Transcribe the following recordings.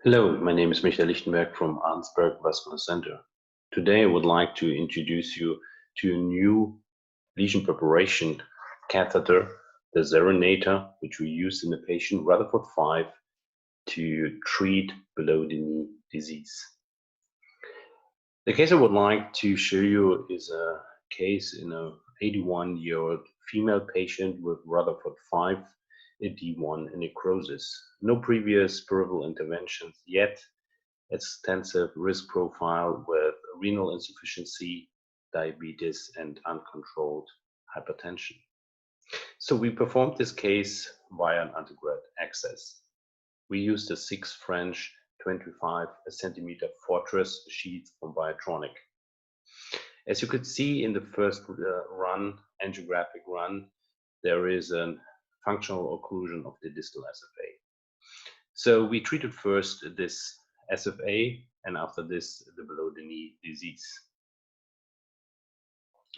Hello, my name is Lichtenberg from Arnsberg Vascular Center. Today I would like to introduce you to a new lesion preparation catheter, the Serenator, which we use in the patient Rutherford 5 to treat below-the-knee disease. The case I would like to show you is a case in an 81-year-old female patient with Rutherford 5, a D1 necrosis. No previous peripheral interventions yet. Extensive risk profile with renal insufficiency, diabetes, and uncontrolled hypertension. So we performed this case via an antegrade access. We used a 6 French 25 centimeter fortress sheath from Biotronic. As you could see in the first angiographic run, there is a functional occlusion of the distal SFA. So we treated first this SFA and after this the below-the-knee disease.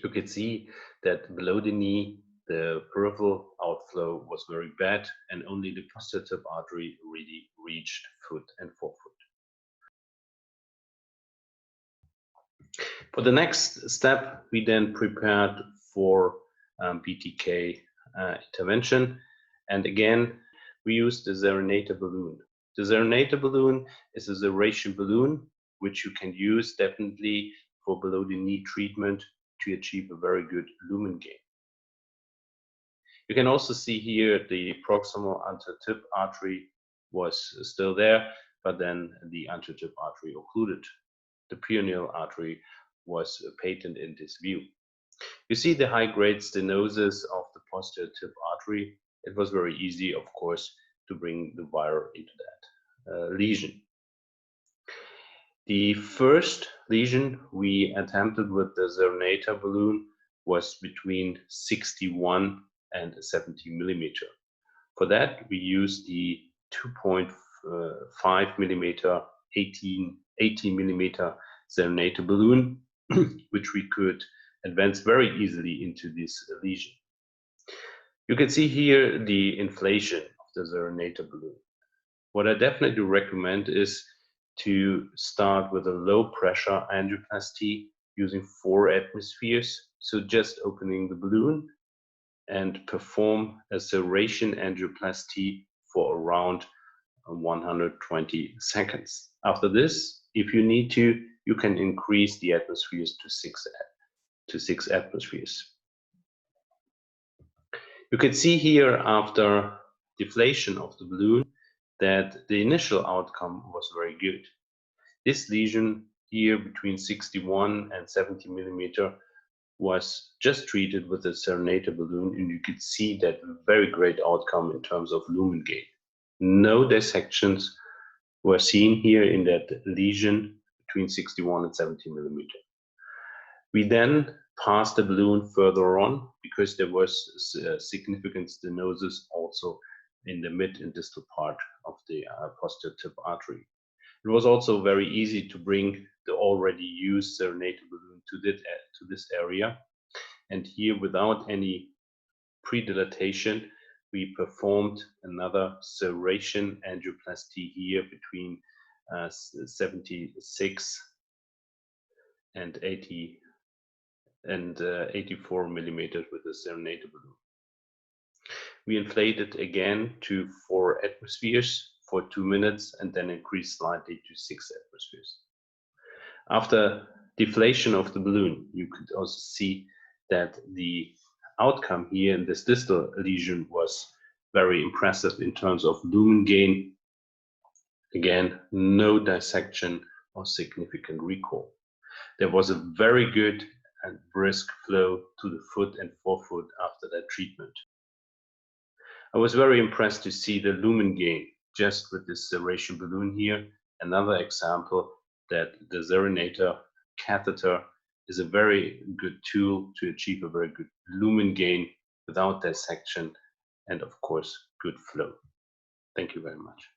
You can see that below the knee the peripheral outflow was very bad and only the posterior tip artery really reached foot and forefoot. For the next step, we then prepared for BTK intervention, and again we used the Serenator balloon. The Serenator balloon is a zeration balloon which you can use definitely for below the knee treatment to achieve a very good lumen gain. You can also see here the proximal anterior tip artery was still there, but then the anterior tip artery occluded. The peroneal artery was patent in this view. You see the high-grade stenosis of the posterior tip artery. It was very easy, of course, to bring the wire into that lesion. The first lesion we attempted with the Serenator balloon was between 61 and 70 millimeter. For that, we used the 2.5 millimeter, 18 millimeter Serenator balloon, which we could advance very easily into this lesion. You can see here the inflation of the Serenator balloon. What I definitely recommend is to start with a low pressure angioplasty using 4 atmospheres. So just opening the balloon and perform a serration angioplasty for around 120 seconds. After this, if you need to, you can increase the atmospheres to 6 atmospheres. You can see here after deflation of the balloon that the initial outcome was very good. This lesion here between 61 and 70 millimeter was just treated with a Serenator balloon, and you could see that very great outcome in terms of lumen gain. No dissections were seen here in that lesion between 61 and 70 millimeter. We then passed the balloon further on because there was significant stenosis also in the mid and distal part of the posterior tip artery. It was also very easy to bring the already used Serenator balloon to this area. And here, without any predilatation, we performed another serration angioplasty here between 76 and 84 millimeters with the Serenator balloon. We inflated again to 4 atmospheres for 2 minutes and then increased slightly to 6 atmospheres. After deflation of the balloon, you could also see that the outcome here in this distal lesion was very impressive in terms of lumen gain. Again, no dissection or significant recall. There was a very good and brisk flow to the foot and forefoot after that treatment. I was very impressed to see the lumen gain just with this serration balloon here. Another example that the Serenator catheter is a very good tool to achieve a very good lumen gain without dissection and of course good flow. Thank you very much.